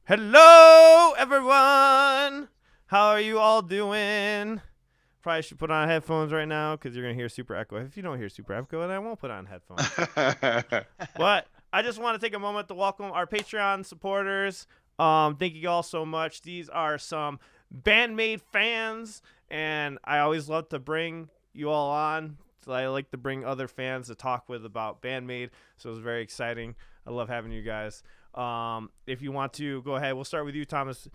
Hello, everyone. How are you all doing? Probably should put on headphones right now because you're gonna hear super echo. If you don't hear super echo, then I won't put on headphones. But I just want to take a moment to welcome our Patreon supporters. Thank you all so much. These are some Band-Maid fans, and I always love to bring you all on. So I like to bring other fans to talk with about Band-Maid, so it's very exciting. I love having you guys. If you want to, go ahead. We'll start with you, Thomas.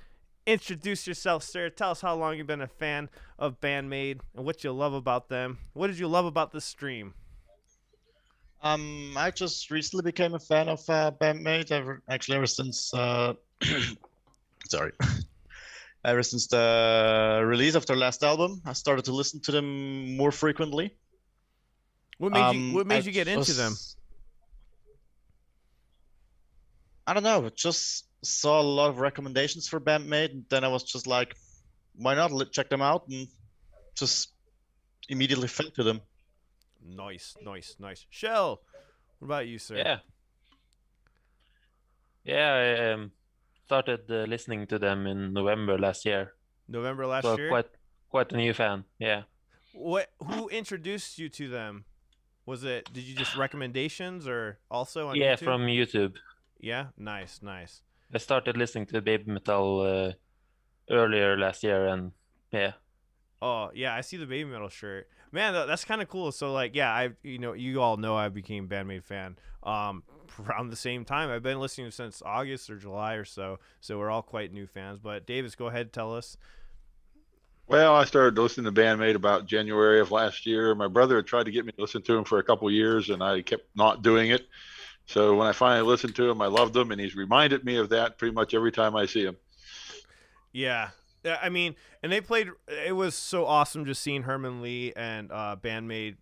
Introduce yourself, sir. Tell us how long you've been a fan of Band-Maid and what you love about them. What did you love about this stream? I just recently became a fan of Band-Maid. Ever since sorry, ever since the release of their last album, I started to listen to them more frequently. What made you get into them? I don't know. Just saw a lot of recommendations for Band-Maid, and then I was just like, why not check them out? And just immediately fell to them. Nice. Shell, what about you, sir? Yeah. I started listening to them in November last year. November last So year? quite a new fan. Yeah. Who introduced you to them? Did you just recommendations or also on Yeah, YouTube? from YouTube. Yeah, nice. I started listening to baby metal earlier last year, and yeah. Oh yeah, I see the baby metal shirt. Man, that's kind of cool. So like, yeah, you all know I became Band-Maid fan around the same time. I've been listening since August or July or so. So we're all quite new fans. But Davis, go ahead, tell us. Well, I started listening to Band-Maid about January of last year. My brother had tried to get me to listen to him for a couple of years, and I kept not doing it. So when I finally listened to him, I loved him, and he's reminded me of that pretty much every time I see him. Yeah, I mean, and they played. It was so awesome just seeing Herman Li and Band-Maid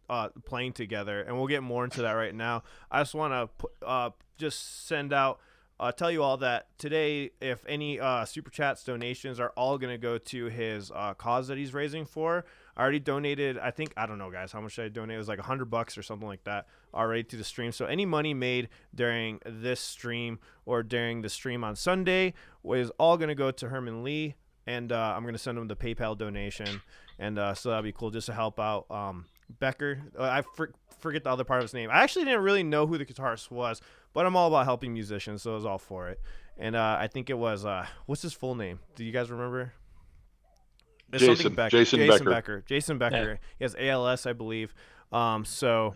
playing together, and we'll get more into that right now. I just want to just send out. Tell you all that today, if any super chats donations are all going to go to his cause that he's raising for. I already donated, I don't know, guys, how much did I donate? It was like $100 or something like that already to the stream. So any money made during this stream or during the stream on Sunday was all going to go to Herman Li, and I'm going to send him the PayPal donation. And so that'd be cool just to help out Becker. I forget the other part of his name. I actually didn't really know who the guitarist was, but I'm all about helping musicians, so I was all for it. And I think it was, what's his full name? Do you guys remember? Jason Becker. Jason Becker. Yeah. He has ALS, I believe. So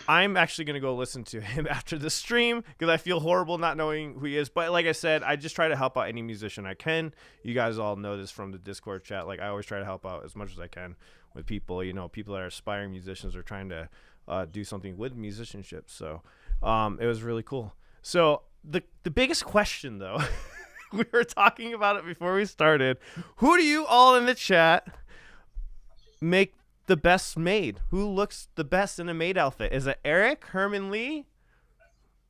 I'm actually going to go listen to him after the stream because I feel horrible not knowing who he is. But like I said, I just try to help out any musician I can. You guys all know this from the Discord chat. Like I always try to help out as much as I can with people, people that are aspiring musicians or trying to do something with musicianship. So it was really cool. So the biggest question, though, we were talking about it before we started. Who do you all in the chat make the best maid? Who looks the best in a maid outfit? Is it Eric, Herman Li?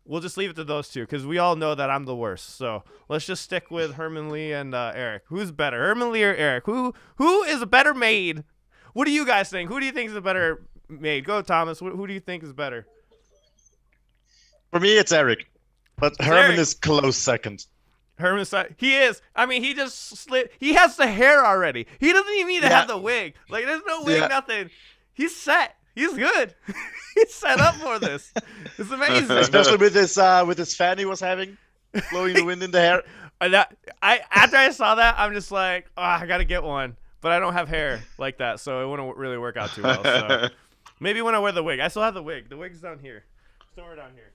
We'll just leave it to those two because we all know that I'm the worst. So let's just stick with Herman Li and Eric. Who's better, Herman Li or Eric? Who is a better maid? What do you guys think? Who do you think is a better maid? Go, Thomas. Who do you think is better? For me, it's Eric, but Herman is close second. Herman, he is. I mean, he just slid. He has the hair already. He doesn't even need to have the wig. Like, there's no wig, nothing. He's set. He's good. He's set up for this. It's amazing. Especially with this fan he was having, blowing the wind in the hair. After I saw that, I'm just like, oh, I gotta get one. But I don't have hair like that, so it wouldn't really work out too well. So maybe when I wear the wig. I still have the wig. The wig's down here. Somewhere down here.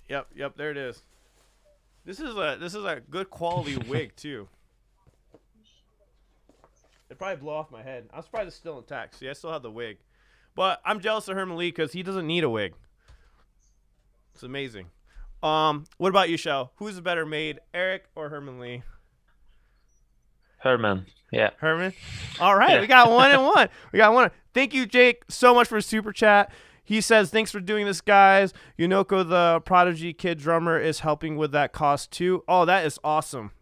Yep, there it is. This is a good quality wig too. It'd probably blow off my head. I'm surprised it's still intact. See, I still have the wig. But I'm jealous of Herman Li because he doesn't need a wig. It's amazing. What about you, Shell? Who's a better maid, Eric or Herman Li? Herman. Yeah. Herman? All right, we got 1 and 1. We got one. Thank you, Jake, so much for the super chat. He says, thanks for doing this, guys. Yunoko, the Prodigy kid drummer, is helping with that cost, too. Oh, that is awesome.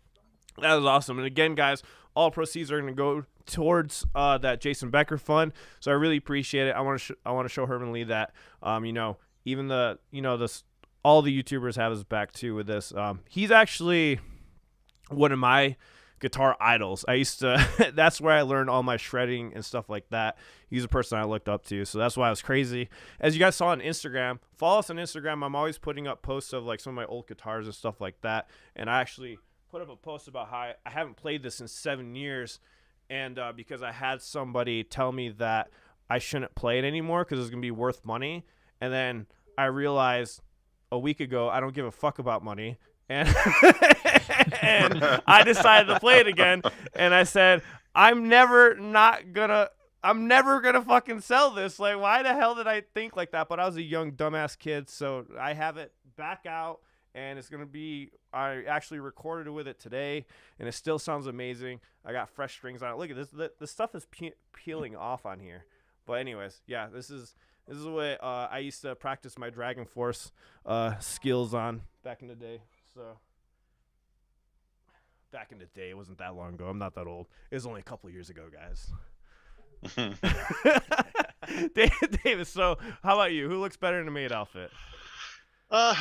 That is awesome. And again, guys, All proceeds are going to go towards that Jason Becker fund. So I really appreciate it. I want to show Herman Li that even all the YouTubers have his back too with this. He's actually one of my guitar idols. I used to that's where I learned all my shredding and stuff like that. He's a person I looked up to, so that's why I was crazy. As you guys saw on Instagram, follow us on Instagram. I'm always putting up posts of like some of my old guitars and stuff like that, and I actually put up a post about how I haven't played this in 7 years, and because I had somebody tell me that I shouldn't play it anymore because it's gonna be worth money, and then I realized a week ago I don't give a fuck about money, and and I decided to play it again, and I said I'm never gonna fucking sell this. Like, why the hell did I think like that? But I was a young dumbass kid, so I have it back out, and it's gonna be. I actually recorded it with it today, and it still sounds amazing. I got fresh strings on it. Look at this. The stuff is peeling off on here. But anyways, yeah, this is what I used to practice my Dragon Force skills on back in the day. So back in the day, it wasn't that long ago. I'm not that old. It was only a couple years ago, guys. Davis, so how about you? Who looks better in a maid outfit? I'll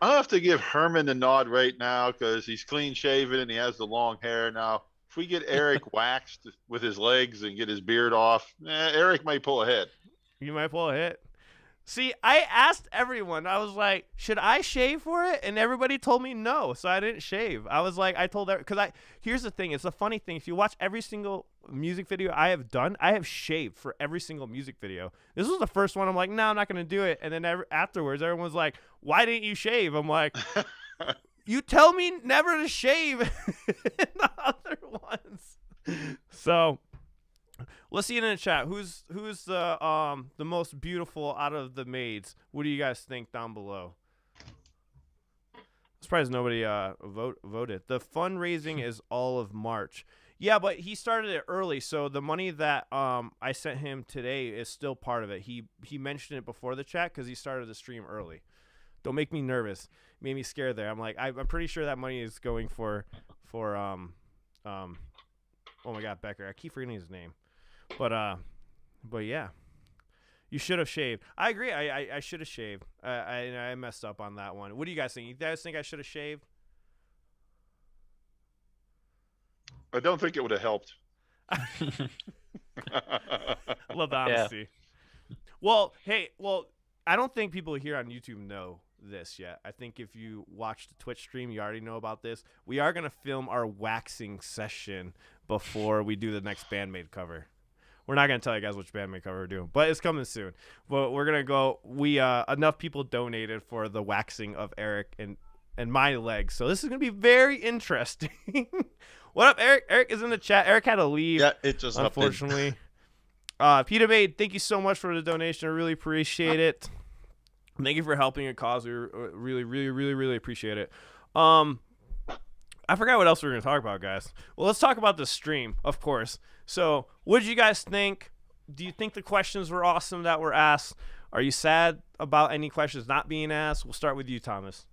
have to give Herman the nod right now because he's clean shaven and he has the long hair. Now, if we get Eric waxed with his legs and get his beard off, Eric might pull ahead. You might pull a hit. See, I asked everyone. I was like, should I shave for it? And everybody told me no, so I didn't shave. I was like, I told her, because here's the thing. It's a funny thing. If you watch every single music video I have done, I have shaved for every single music video. This was the first one. I'm like, no, I'm not going to do it. And then afterwards, everyone was like, why didn't you shave? I'm like, you tell me never to shave in the other ones. So let's see it in the chat. Who's the most beautiful out of the maids? What do you guys think down below? I'm surprised nobody voted. The fundraising is all of March. Yeah, but he started it early, so the money that I sent him today is still part of it. He mentioned it before the chat because he started the stream early. Don't make me nervous. Made me scared there. I'm like, I'm pretty sure that money is going for oh my God, Becker. I keep forgetting his name. But yeah, you should have shaved. I agree. I should have shaved. I messed up on that one. What do you guys think? You guys think I should have shaved? I don't think it would have helped. Love the honesty. Yeah. Well, I don't think people here on YouTube know this yet. I think if you watch the Twitch stream, you already know about this. We are gonna film our waxing session before we do the next Band-Maid cover. We're not gonna tell you guys which Band-Maid cover we're doing, but it's coming soon. But we're gonna go. We enough people donated for the waxing of Eric and my legs, so this is gonna be very interesting. What up, Eric? Eric is in the chat. Eric had to leave. Yeah, it just unfortunately. Peter Maid, thank you so much for the donation. I really appreciate it. Thank you for helping a cause. We really, really, really, really appreciate it. I forgot what else we were going to talk about, guys. Well, let's talk about the stream, of course. So, what did you guys think? Do you think the questions were awesome that were asked? Are you sad about any questions not being asked? We'll start with you, Thomas.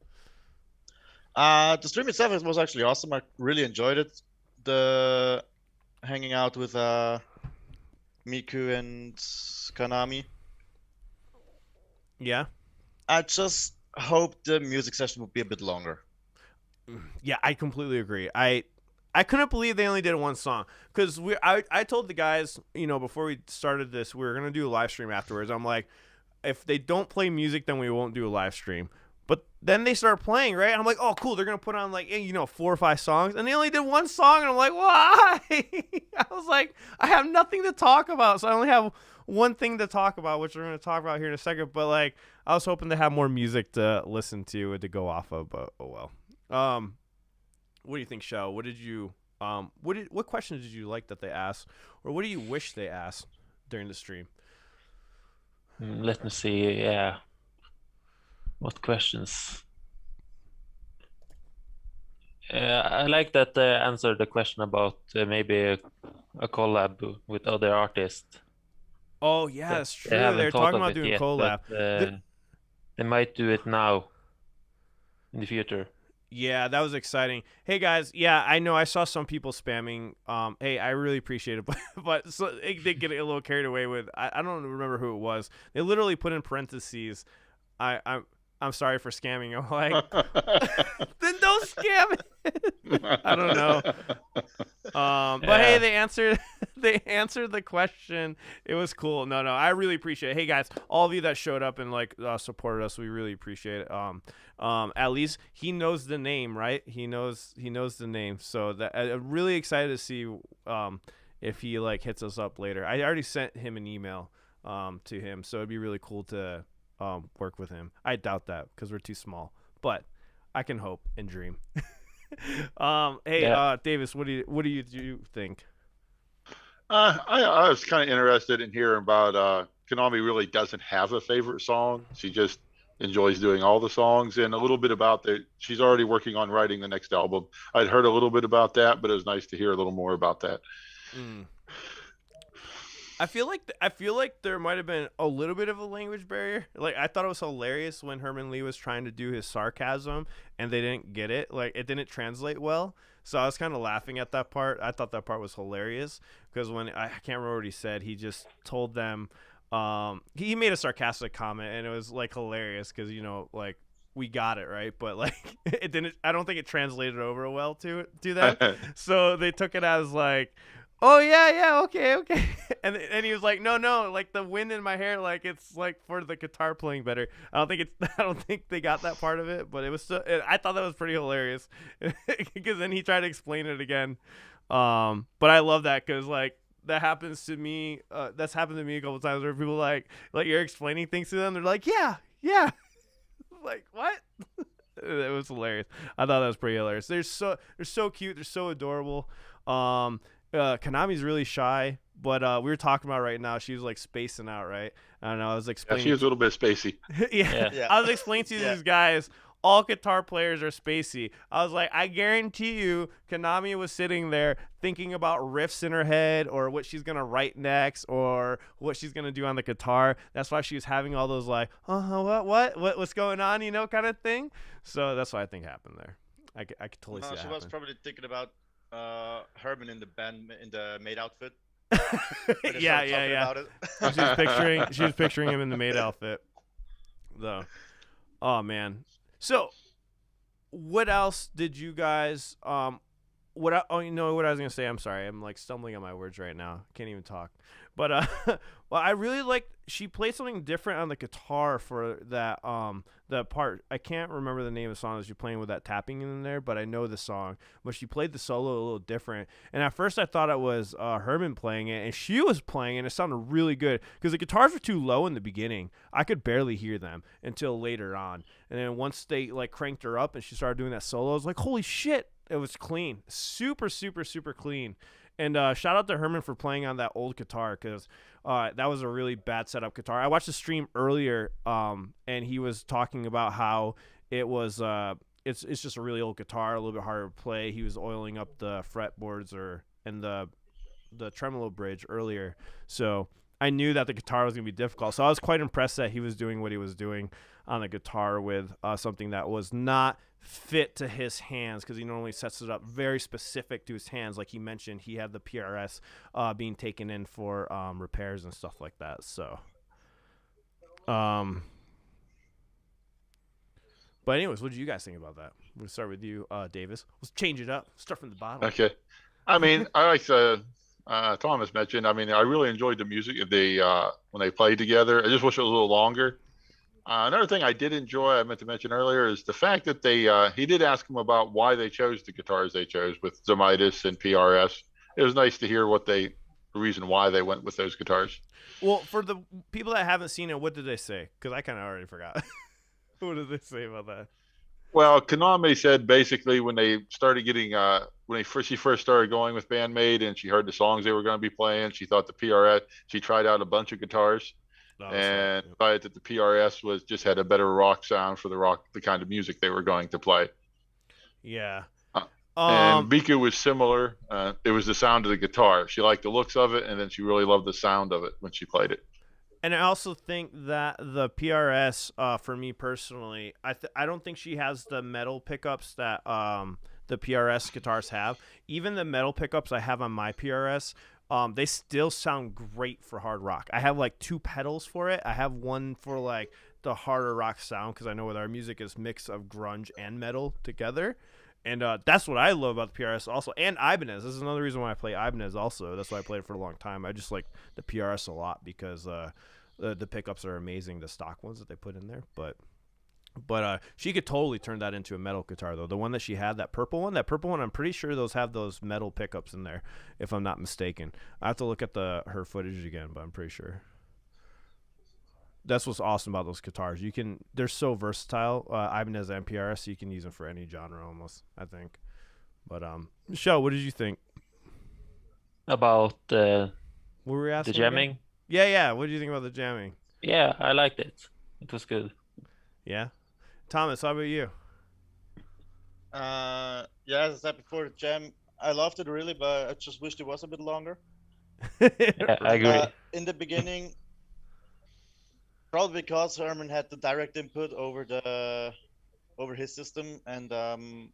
The stream itself was actually awesome. I really enjoyed it. The hanging out with Miku and Kanami. Yeah. I just hope the music session would be a bit longer. Yeah, I completely agree. I couldn't believe they only did one song because I told the guys, before we started this, we were gonna do a live stream afterwards. I'm like, if they don't play music, then we won't do a live stream. But then they start playing, right? And I'm like, oh, cool. They're gonna put on 4 or 5 songs, and they only did one song, and I'm like, why? I was like, I have nothing to talk about, so I only have one thing to talk about, which we're gonna talk about here in a second. But I was hoping to have more music to listen to and to go off of, but oh well. What do you think, Shell? What did you what questions did you like that they asked, or what do you wish they asked during the stream? Let me see. Yeah. What questions? I like that they answered the question about maybe a collab with other artists. Oh yeah, that's true. They're talking about doing a collab. They might do it now in the future. Yeah, that was exciting. Hey guys, yeah, I know I saw some people spamming. Hey, I really appreciate it, but so they get a little carried away with. I don't remember who it was. They literally put in parentheses, I'm sorry for scamming. I'm like, then don't scam it. I don't know. But hey, they answered the question. It was cool. No, I really appreciate it. Hey guys, all of you that showed up and like supported us, we really appreciate it. At least he knows the name, right? He knows the name. So that I'm really excited to see if he like hits us up later. I already sent him an email to him, so it'd be really cool to work with him. I doubt that because we're too small, but I can hope and dream. Hey, Davis, what do you think? I was kind of interested in hearing about Konami really doesn't have a favorite song. She just enjoys doing all the songs, and a little bit about she's already working on writing the next album. I'd heard a little bit about that, but it was nice to hear a little more about that. I feel like there might have been a little bit of a language barrier. Like I thought it was hilarious when Herman Li was trying to do his sarcasm and they didn't get it. Like it didn't translate well. So I was kind of laughing at that part. I thought that part was hilarious because when I can't remember what he said, he just told them he made a sarcastic comment and it was like hilarious because like we got it right, but like it didn't. I don't think it translated over well to them. So they took it as like, oh yeah, okay, and he was like, no, like the wind in my hair, like it's like for the guitar playing better. I don't think they got that part of it, but it was I thought that was pretty hilarious because then he tried to explain it again. But I love that because like that happens to me. That's happened to me a couple times where people like you're explaining things to them, they're like, yeah, like what? It was hilarious. I thought that was pretty hilarious. They're so cute. They're so adorable. Konami's really shy, but we were talking about right now. She was like spacing out, right? I don't know. I was explaining. Yeah, she was a little bit spacey. yeah. I was explaining to these guys. All guitar players are spacey. I was like, I guarantee you, Konami was sitting there thinking about riffs in her head or what she's gonna write next or what she's gonna do on the guitar. That's why she was having all those like, what's going on, kind of thing. So that's what I think happened there. I could totally see that. She was probably thinking about Herman in the maid outfit. Yeah. She was picturing him in the maid outfit, though. Oh man. So, what else did you guys? What I was gonna say? I'm sorry, I'm like stumbling on my words right now. Can't even talk. But well, I really liked. She played something different on the guitar for that the part. I can't remember the name of the song that she's playing with that tapping in there, but I know the song. But she played the solo a little different. And at first I thought it was Herman playing it, and she was playing it, and it sounded really good because the guitars were too low in the beginning. I could barely hear them until later on. And then once they like cranked her up and she started doing that solo, I was like, holy shit, it was clean, super clean. And shout out to Herman for playing on that old guitar because that was a really bad setup guitar. I watched the stream earlier, and he was talking about how it was. It's just a really old guitar, a little bit harder to play. He was oiling up the fretboards and the tremolo bridge earlier, so I knew that the guitar was gonna be difficult. So I was quite impressed that he was doing what he was doing on the guitar with something that was not fit to his hands because he normally sets it up very specific to his hands. Like he mentioned, he had the PRS being taken in for repairs and stuff like that. So, but anyways, what did you guys think about that? We'll start with you, Davis. Let's change it up. Start from the bottom. Okay. I mean, I like Thomas mentioned. I mean, I really enjoyed the music when they played together. I just wish it was a little longer. Another thing I did enjoy, I meant to mention earlier, is the fact that he did ask him about why they chose the guitars they chose with Zemitis and PRS. It was nice to hear the reason why they went with those guitars. Well, for the people that haven't seen it, what did they say? Because I kind of already forgot. What did they say about that? Well, Konami said basically when they started getting she first started going with Band-Maid and she heard the songs they were going to be playing, she thought the PRS. She tried out a bunch of guitars. And decided that the PRS just had a better rock sound for the kind of music they were going to play. Yeah. And Biku was similar. It was the sound of the guitar. She liked the looks of it, and then she really loved the sound of it when she played it. And I also think that the PRS, for me personally, I don't think she has the metal pickups that the PRS guitars have. Even the metal pickups I have on my PRS, they still sound great for hard rock. I have like 2 pedals for it. I have one for like the harder rock sound because I know with our music is mix of grunge and metal together. And that's what I love about the PRS also. And Ibanez. This is another reason why I play Ibanez also. That's why I played it for a long time. I just like the PRS a lot because the pickups are amazing, the stock ones that they put in there. But she could totally turn that into a metal guitar, though. The one that she had, that purple one, I'm pretty sure those have those metal pickups in there, if I'm not mistaken. I have to look at her footage again, but I'm pretty sure. That's what's awesome about those guitars. They're so versatile. Ibanez and PRS, so you can use them for any genre almost, I think. But Michelle, what did you think About what were we the asking jamming? again? Yeah. What do you think about the jamming? Yeah, I liked it. It was good. Yeah, Thomas, how about you? Yeah, as I said before, the jam, I loved it really, but I just wished it was a bit longer. Yeah, I agree. In the beginning, probably because Herman had the direct input over his system, and the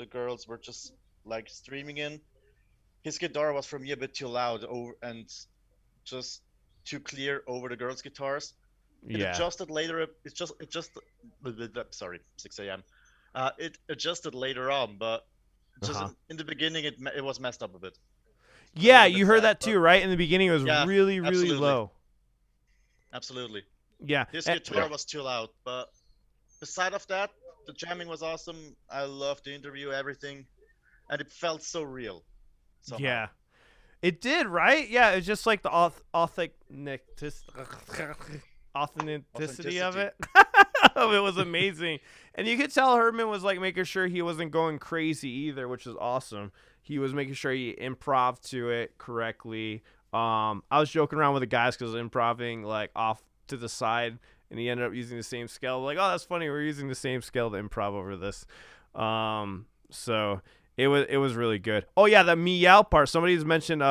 girls were just like streaming in. His guitar was for me a bit too loud and just too clear over the girls' guitars. It Yeah. adjusted later. Sorry, 6 a.m. It adjusted later on, but just in the beginning, it was messed up a bit. Yeah, a bit you heard sad, that too, right? In the beginning, it was Yeah, really, really absolutely. low. Absolutely. Yeah. His And- guitar was too loud, but beside of that, the jamming was awesome. I loved the interview, everything, and it felt so real. Somehow. Yeah. It did, right? Yeah, it's just like the authenticity of it. It was amazing. And you could tell Herman was like making sure he wasn't going crazy either, which is awesome. He was making sure he improv to it correctly. I was joking around with the guys because improving like off to the side, and he ended up using the same scale. Like, oh, that's funny. We're using the same scale to improv over this. So it was really good. Oh yeah, the meow part. Somebody's mentioned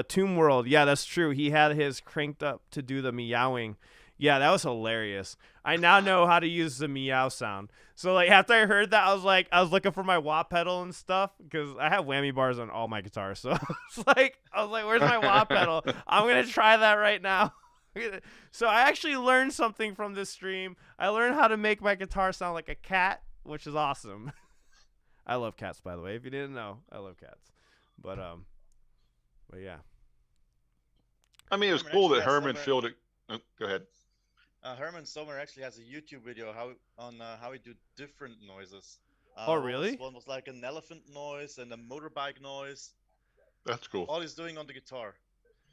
Tomb World. Yeah, that's true. He had his cranked up to do the meowing. Yeah, that was hilarious. I now know how to use the meow sound. So like after I heard that, I was looking for my wah pedal and stuff because I have whammy bars on all my guitars. So I was like, where's my wah pedal? I'm gonna try that right now. So I actually learned something from this stream. I learned how to make my guitar sound like a cat, which is awesome. I love cats, by the way. If you didn't know, I love cats. But yeah. I mean, it was cool that Herman filled it. Oh, go ahead. Herman Sommer actually has a YouTube video how he do different noises. Oh, really? One was like an elephant noise and a motorbike noise. That's cool. All he's doing on the guitar.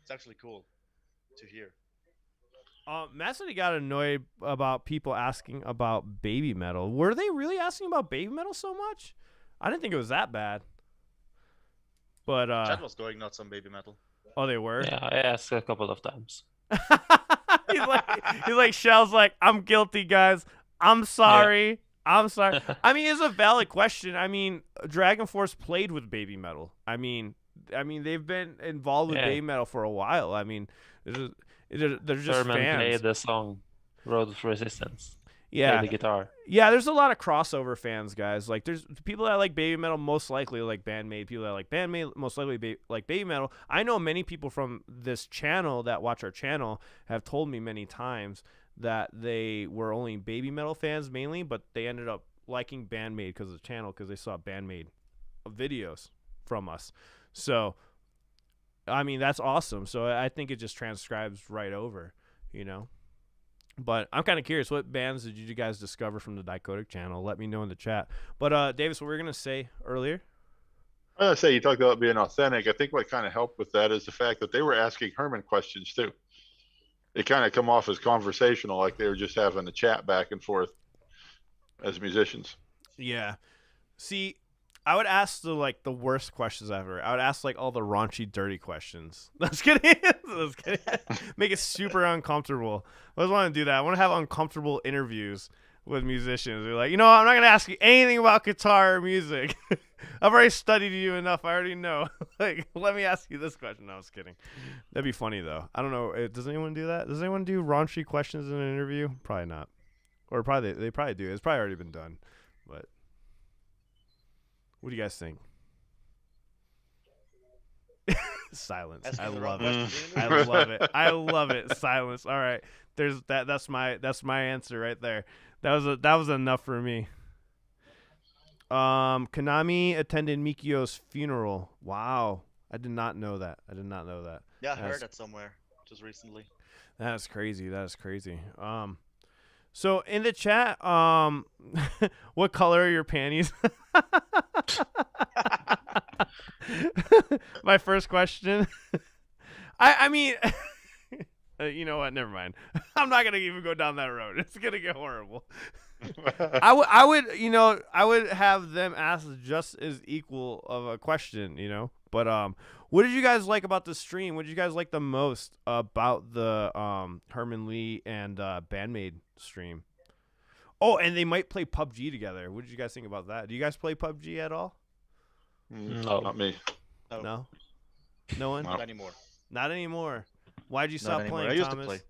It's actually cool to hear. Matt said he got annoyed about people asking about baby metal. Were they really asking about baby metal so much? I didn't think it was that bad. But Chad was going nuts on baby metal. Oh, they were? Yeah, I asked a couple of times. he's like Shell's like, I'm guilty, guys. I'm sorry. Yeah. I'm sorry. I mean, it's a valid question. I mean, Dragon Force played with baby metal. I mean they've been involved with baby metal for a while. I mean, they're just Herman fans. played the song Road of Resistance. Yeah, the guitar. Yeah, there's a lot of crossover fans, guys. Like, there's people that like baby metal, most likely like Band-Maid. People that like Band-Maid, most likely like baby metal. I know many people from this channel that watch our channel have told me many times that they were only baby metal fans mainly, but they ended up liking Band-Maid because of the channel because they saw Band-Maid videos from us. So, I mean, that's awesome. So I think it just transcribes right over, you know. But I'm kind of curious, what bands did you guys discover from the Dicodec channel? Let me know in the chat. But Davis, what we were going to say earlier? I was going to say, you talked about being authentic. I think what kind of helped with that is the fact that they were asking Herman questions too. It kind of come off as conversational, like they were just having a chat back and forth as musicians. Yeah. See, I would ask the worst questions ever. I would ask like all the raunchy, dirty questions. Let's get Make it super uncomfortable. I just want to do that. I want to have uncomfortable interviews with musicians. They're like, I'm not gonna ask you anything about guitar or music. I've already studied you enough. I already know. Like, let me ask you this question. No, I was kidding. That'd be funny though. I don't know. Does anyone do that? Does anyone do raunchy questions in an interview? Probably not. Or probably they probably do. It's probably already been done. But what do you guys think? Silence. I love it. I love it. I love it. Silence. All right. There's that. That's my answer right there. That was enough for me. Konami attended Mikio's funeral. Wow. I did not know that. Yeah, I heard that somewhere just recently. That's crazy. So in the chat, what color are your panties? My first question. I mean, you know what? Never mind. I'm not gonna even go down that road. It's gonna get horrible. I would have them ask just as equal of a question, But what did you guys like about the stream? What did you guys like the most about the Herman Li and Band-Maid stream? Oh, and they might play PUBG together. What did you guys think about that? Do you guys play PUBG at all? No. Not me. No? No one? Not anymore. Not anymore. Why'd you Not stop anymore. playing, I used Thomas? to play.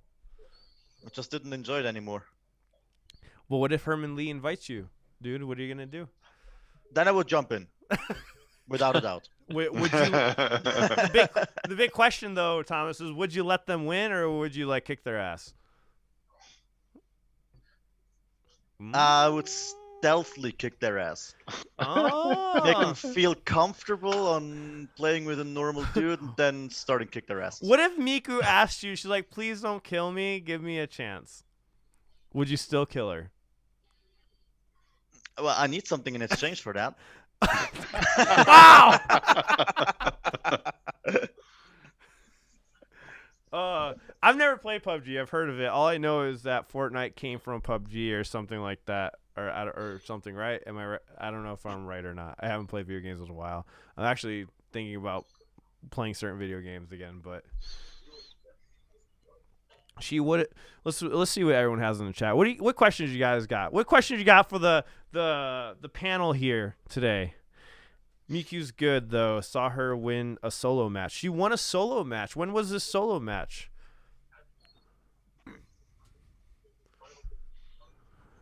I just didn't enjoy it anymore. Well, what if Herman Li invites you? Dude, what are you going to do? Then I would jump in. Without a doubt. Would you? The big question, though, Thomas, is would you let them win or would you, kick their ass? I would stealthily kick their ass. Oh. Make them feel comfortable on playing with a normal dude and then starting kick their ass. What if Miku asked you, she's like, please don't kill me, give me a chance? Would you still kill her? Well, I need something in exchange for that. Wow! I've never played PUBG. I've heard of it. All I know is that Fortnite came from PUBG or something like that, or something, right? Am I right? I don't know if I'm right or not. I haven't played video games in a while. I'm actually thinking about playing certain video games again, but let's see what everyone has in the chat. What questions you guys got? What questions you got for the panel here today? Miku's good though. Saw her win a solo match. She won a solo match. When was this solo match?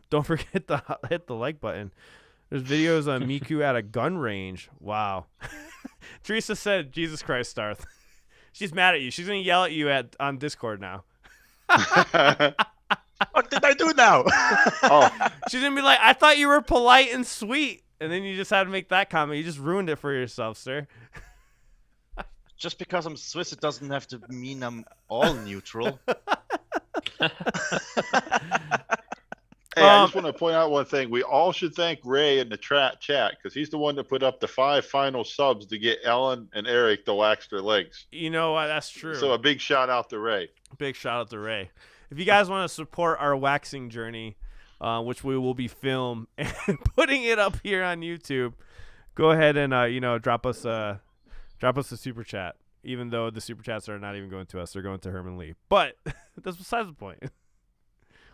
Don't forget to hit the like button. There's videos on Miku at a gun range. Wow. Teresa said, "Jesus Christ, Starth." She's mad at you. She's gonna yell at you on Discord now. What did I do now? Oh, She's gonna be like, "I thought you were polite and sweet," and then you just had to make that comment. You just ruined it for yourself, sir. Just because I'm Swiss, it doesn't have to mean I'm all neutral. hey, I just want to point out one thing. We all should thank Ray in the chat because he's the one that put up the 5 final subs to get Ellen and Eric to wax their legs. You know what? That's true. So a big shout out to Ray. Big shout out to Ray. If you guys want to support our waxing journey, which we will be filming and putting it up here on YouTube, go ahead and drop us a super chat. Even though the super chats are not even going to us, they're going to Herman Li. But that's besides the point.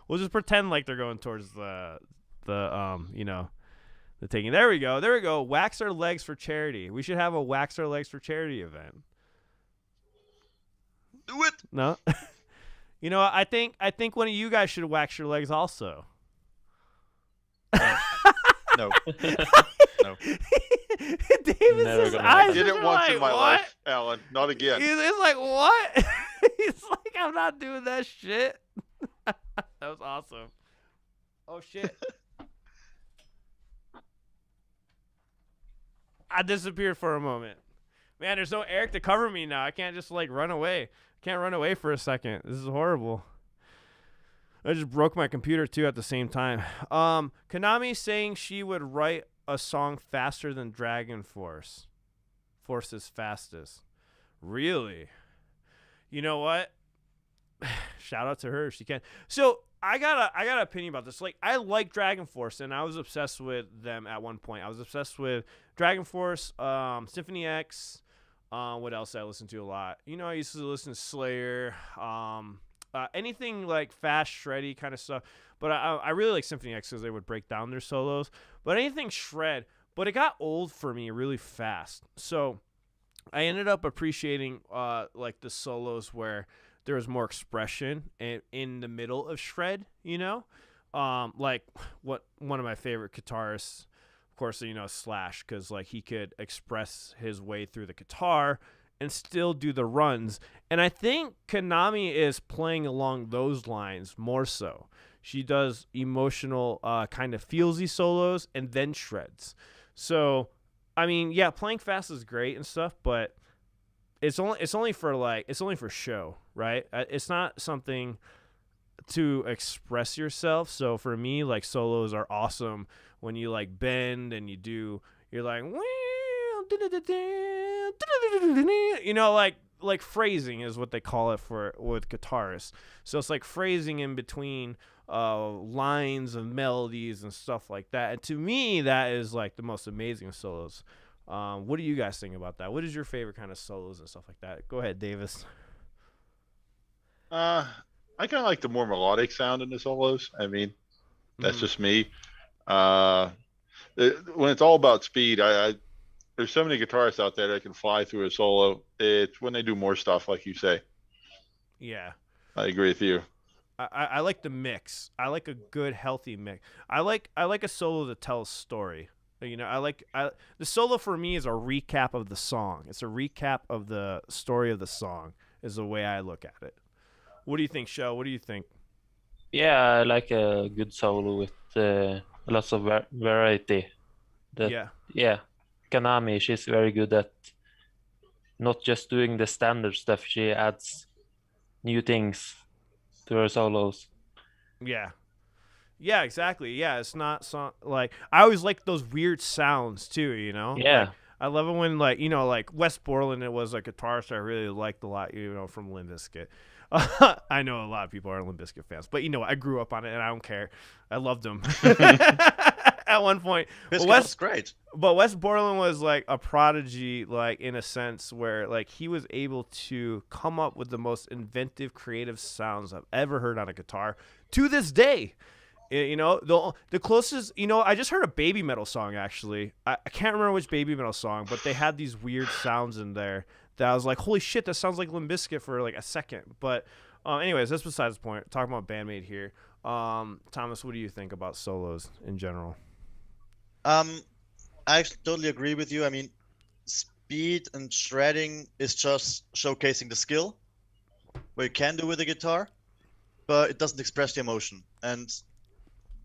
We'll just pretend like they're going towards the taking. There we go. Wax our legs for charity. We should have a wax our legs for charity event. Do it. No. You know, I think one of you guys should wax your legs also. No. No. Davis's eyes Did it are once like, in my what? life, Alan. Not again. He's like, what? He's like, I'm not doing that shit. That was awesome. Oh shit. I disappeared for a moment. Man, there's no Eric to cover me now. I can't just run away. Can't run away for a second. This is horrible. I just broke my computer too at the same time. Konami saying she would write a song faster than Dragon Force. Force's fastest. Really? You know what? Shout out to her if she can. So I got an opinion about this. I like Dragon Force, and I was obsessed with them at one point. I was obsessed with Dragon Force, Symphony X. What else I listened to a lot? I used to listen to Slayer, anything like fast, shreddy kind of stuff. But I really like Symphony X because they would break down their solos. But anything shred, but it got old for me really fast. So I ended up appreciating like the solos where there was more expression in the middle of shred, you know? Like one of my favorite guitarists, of course, you know, Slash, because like he could express his way through the guitar and still do the runs. And I think Konami is playing along those lines more so. She does emotional kind of feelsy solos and then shreds. So, I mean, yeah, playing fast is great and stuff, but it's only for show, right? It's not something to express yourself. So for me, like solos are awesome when you like bend and you're like, you know, like phrasing is what they call it with guitarists. So it's like phrasing in between lines of melodies and stuff like that. And to me, that is like the most amazing solos. What do you guys think about that? What is your favorite kind of solos and stuff like that? Go ahead, Davis. I kind of like the more melodic sound in the solos. I mean, that's just me. When it's all about speed, there's so many guitarists out there that can fly through a solo. It's when they do more stuff, like you say. Yeah, I agree with you. I like the mix. I like a good, healthy mix. I like a solo that tells story. You know, the solo for me is a recap of the song. It's a recap of the story of the song. Is the way I look at it. What do you think, Shell? What do you think? Yeah, I like a good solo with lots of variety. Yeah. Konami, she's very good at not just doing the standard stuff. She adds new things to her solos. Yeah. Yeah, exactly. Yeah, it's not like I always like those weird sounds too, you know? Yeah. Like, I love it when like, you know, like Wes Borland, it was a guitarist I really liked a lot, you know, from Limp Bizkit. I know a lot of people are Limp Bizkit fans, but you know, I grew up on it and I don't care. I loved them at one point. Bizkit's great. But Wes Borland was like a prodigy, like in a sense where like he was able to come up with the most inventive, creative sounds I've ever heard on a guitar to this day. You know, the closest, you know, I just heard a Baby Metal song, actually. I can't remember which Baby Metal song, but they had these weird sounds in there that I was like, holy shit, that sounds like Limp Bizkit for like a second. But anyways, that's besides the point. Talking about Band-Maid here. Thomas, what do you think about solos in general? I actually totally agree with you. I mean, speed and shredding is just showcasing the skill, what you can do with the guitar, but it doesn't express the emotion. And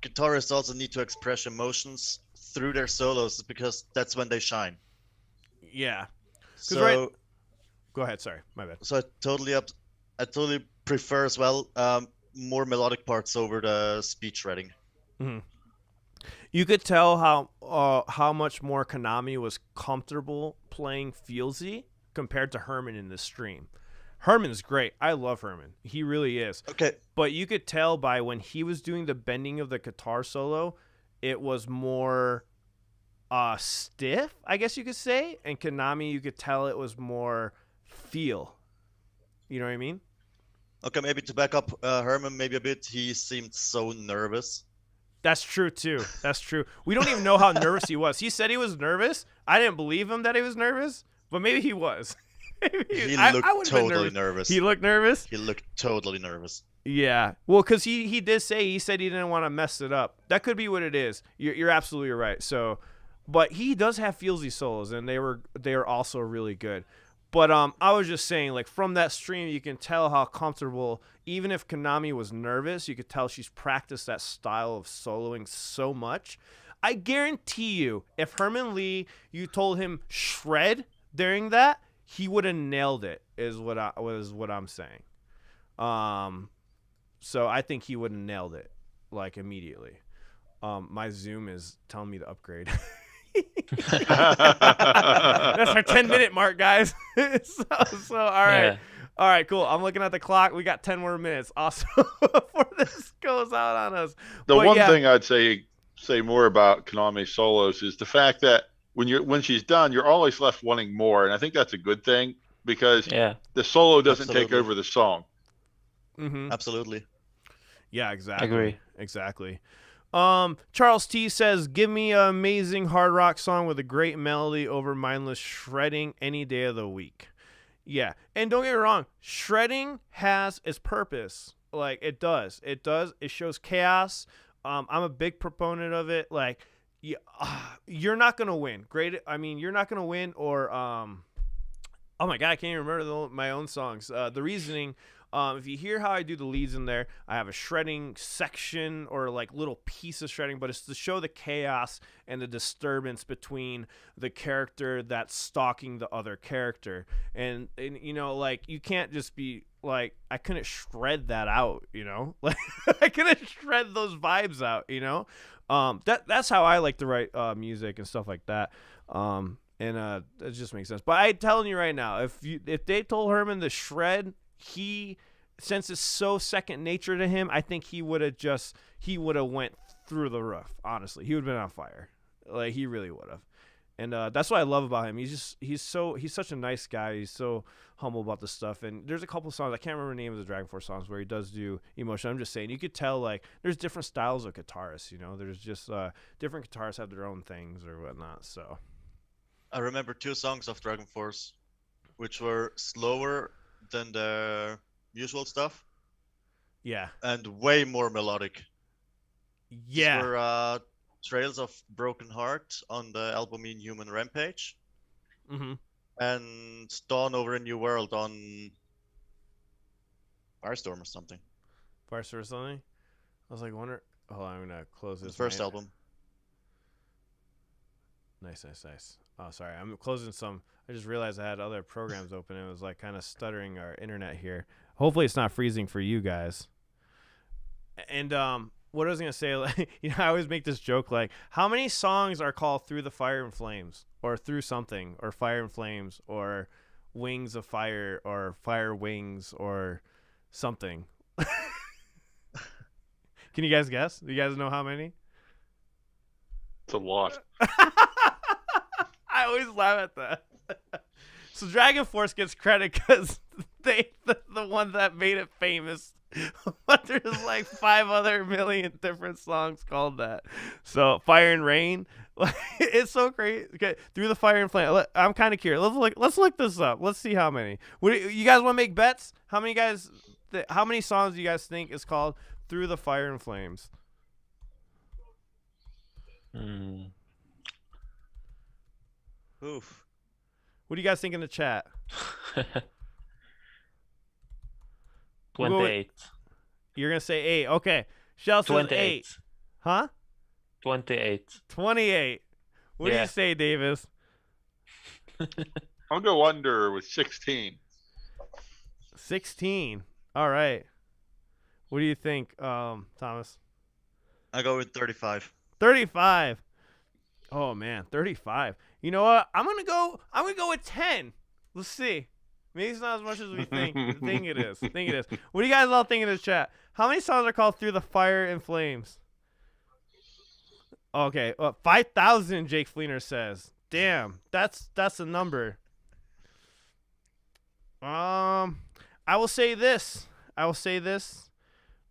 guitarists also need to express emotions through their solos because that's when they shine. Yeah. So go ahead. Sorry, my bad. So I totally prefer as well more melodic parts over the speed shredding. Mm-hmm. You could tell how much more Konami was comfortable playing feelsy compared to Herman in the stream. Herman's great. I love Herman. He really is. Okay. But you could tell by when he was doing the bending of the guitar solo, it was more stiff, I guess you could say. And Konami, you could tell it was more feel. You know what I mean? Okay, maybe to back up Herman maybe a bit, he seemed so nervous. That's true, too. That's true. We don't even know how nervous he was. He said he was nervous. I didn't believe him that he was nervous, but maybe he was. He looked totally nervous. He looked nervous? He looked totally nervous. Yeah. Well, because he said he didn't want to mess it up. That could be what it is. You're absolutely right. So, but he does have feelsy solos, and they are also really good. But I was just saying, like, from that stream, you can tell how comfortable, even if Konami was nervous, you could tell she's practiced that style of soloing so much. I guarantee you, if Herman Li, you told him shred during that, he would have nailed it, is what I'm saying. So I think he would have nailed it, like, immediately. My Zoom is telling me to upgrade. That's our 10-minute mark, guys. so all right. Yeah. All right, cool. I'm looking at the clock. We got 10 more minutes. Awesome. Before this goes out on us. Thing I'd say more about Konami solos is the fact that when she's done, you're always left wanting more, and I think that's a good thing because the solo doesn't take over the song. Mm-hmm. Absolutely. Yeah, exactly. Agree. Exactly. Charles T says, give me an amazing hard rock song with a great melody over mindless shredding any day of the week. Yeah. And don't get me wrong, shredding has its purpose. Like, it does. It does. It shows chaos. I'm a big proponent of it. Like, you're not going to win. You're not going to win or, oh my God, I can't even remember my own songs. The reasoning, if you hear how I do the leads in there, I have a shredding section or like little piece of shredding, but it's to show the chaos and the disturbance between the character that's stalking the other character. And you know, like, you can't just be like, I couldn't shred that out, you know? Like, I couldn't shred those vibes out, you know? That's how I like to write music and stuff like that. And it just makes sense. But I'm telling you right now, if they told Herman to shred, since it's so second nature to him, I think he would have went through the roof. Honestly, he would have been on fire. Like, he really would have. And that's what I love about him. He's such a nice guy. He's so humble about this stuff. And there's a couple songs, I can't remember the name of the Dragon Force songs, where he does do emotion. I'm just saying, you could tell, like, there's different styles of guitarists. You know, there's just different guitarists have their own things or whatnot. So I remember 2 songs of Dragon Force, which were slower than the usual stuff. Yeah. And way more melodic. Yeah. These were Trails of Broken Heart on the album Inhuman Rampage. Mm-hmm. And Dawn Over a New World on Firestorm or something. Firestorm or something? I was like, hold on, I'm going to close this. The first album. Nice. Oh, sorry. I'm closing some. I just realized I had other programs open. It was like kind of stuttering our internet here. Hopefully it's not freezing for you guys. And what I was going to say, like, you know, I always make this joke, like, how many songs are called Through the Fire and Flames or Through Something or Fire and Flames or Wings of Fire or Fire Wings or something? Can you guys guess? Do you guys know how many? It's a lot. I always laugh at that. So Dragon Force gets credit because the one that made it famous. But there's like 5 other million different songs called that. So Fire and Rain, it's so crazy. Okay, Through the Fire and Flame. I'm kind of curious. Let's look this up. Let's see how many. You guys want to make bets? How many songs do you guys think is called Through the Fire and Flames? Oof. What do you guys think in the chat? 28. You're going to say 8. Okay. Shell says 8. Huh? 28. 28. What do you say, Davis? I'll go under with 16. 16. All right. What do you think, Thomas? I go with 35. 35. Oh man, 35. You know what? I'm gonna go with 10. Let's see. Maybe it's not as much as we think. think it is. What do you guys all think in the chat? How many songs are called Through the Fire and Flames? Okay, 5,000. Jake Fleener says. Damn, that's a number. I will say this.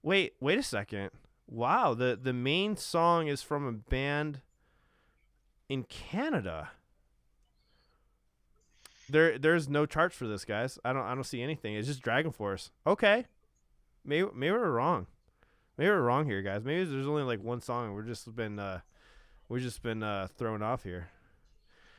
Wait a second. Wow, the main song is from a band in Canada. There's no charts for this, guys. I don't see anything. It's just Dragon Force. Okay. Maybe we're wrong. Maybe we're wrong here, guys. Maybe there's only like one song. We've just been thrown off here.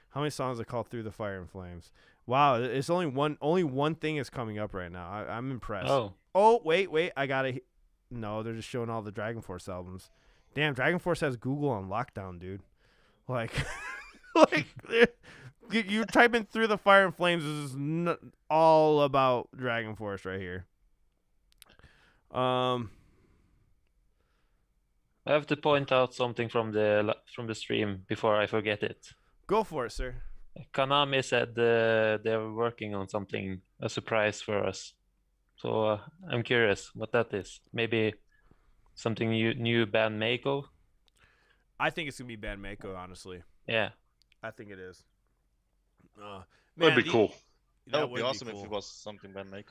How many songs are called Through the Fire and Flames? Wow, it's only one thing is coming up right now. I'm impressed. Oh, wait, I got it. No, they're just showing all the Dragon Force albums. Damn, Dragon Force has Google on lockdown, dude. Like, you type in Through the Fire and Flames, this is all about Dragon Force right here. I have to point out something from the stream before I forget it. Go for it, sir. Konami said they're working on something, a surprise for us. So I'm curious what that is. Maybe something new Band-Maid. I think it's gonna be Band-Maid, honestly. Yeah, I think it is. That'd be cool. That would be awesome if it was something Band-Maid.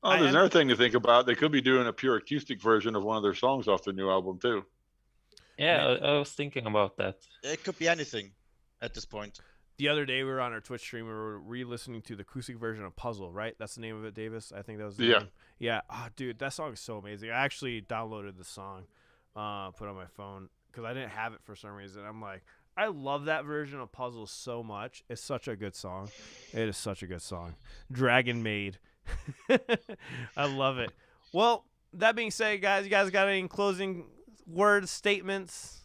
Oh, there's another thing to think about. They could be doing a pure acoustic version of one of their songs off their new album too. Yeah, I was thinking about that. It could be anything at this point. The other day we were on our Twitch stream. We were re-listening to the acoustic version of Puzzle, right? That's the name of it, Davis. I think that was the name. Yeah. Oh, dude, that song is so amazing. I actually downloaded the song, put it on my phone because I didn't have it for some reason. I'm like, I love that version of Puzzle so much. It's such a good song. It is such a good song. Dragon Maid. I love it. Well, that being said, guys, you guys got any closing words, statements?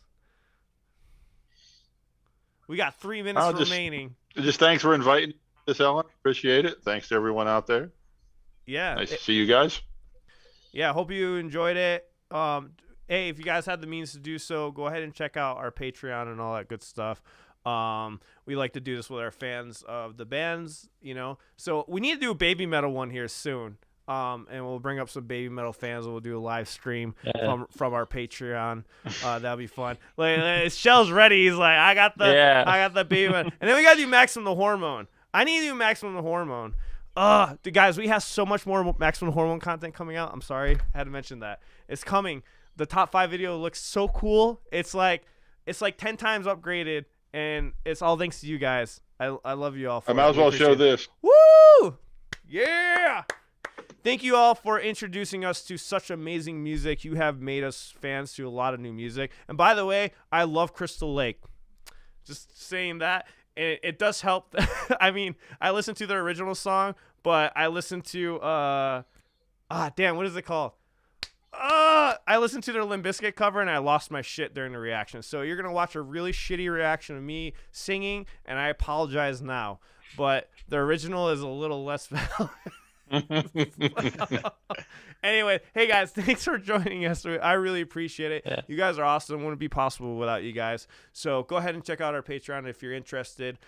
We got 3 minutes remaining. Just thanks for inviting us, Ellen. Appreciate it. Thanks to everyone out there. Yeah. Nice to see you guys. Yeah, hope you enjoyed it. Hey, if you guys had the means to do so, go ahead and check out our Patreon and all that good stuff. We like to do this with our fans of the bands, you know. So we need to do a baby metal one here soon. And we'll bring up some baby metal fans. We'll do a live stream from our Patreon. That'll be fun. Like Shell's ready. He's like, I got the baby metal. And then we gotta do Maximum the Hormone. I need to do Maximum the Hormone. Dude, guys, we have so much more Maximum Hormone content coming out. I'm sorry, I had to mention that. It's coming. The top 5 video looks so cool. It's like 10 times upgraded, and it's all thanks to you guys. I love you all. I might as well show this. Woo! Yeah! Thank you all for introducing us to such amazing music. You have made us fans to a lot of new music. And by the way, I love Crystal Lake. Just saying that. It does help. I mean, I listened to their original song, but I listened to what is it called? I listened to their Limp Bizkit cover and I lost my shit during the reaction. So you're gonna watch a really shitty reaction of me singing, and I apologize now. But the original is a little less valid. Anyway, hey guys, thanks for joining us. I really appreciate it. Yeah. You guys are awesome. It wouldn't be possible without you guys. So go ahead and check out our Patreon if you're interested.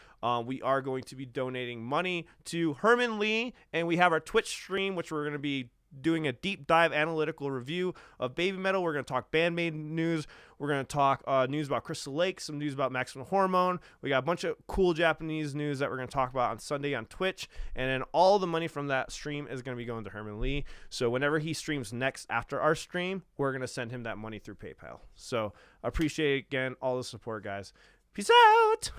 We are going to be donating money to Herman Li, and we have our Twitch stream, which we're going to be doing a deep dive analytical review of baby metal. We're going to talk Band-Maid news. We're going to talk news about Crystal Lake, some news about Maximum Hormone. We got a bunch of cool Japanese news that we're going to talk about on Sunday on Twitch. And then all the money from that stream is going to be going to Herman Li. So whenever he streams next after our stream, we're going to send him that money through PayPal. So I appreciate, again, all the support, guys. Peace out.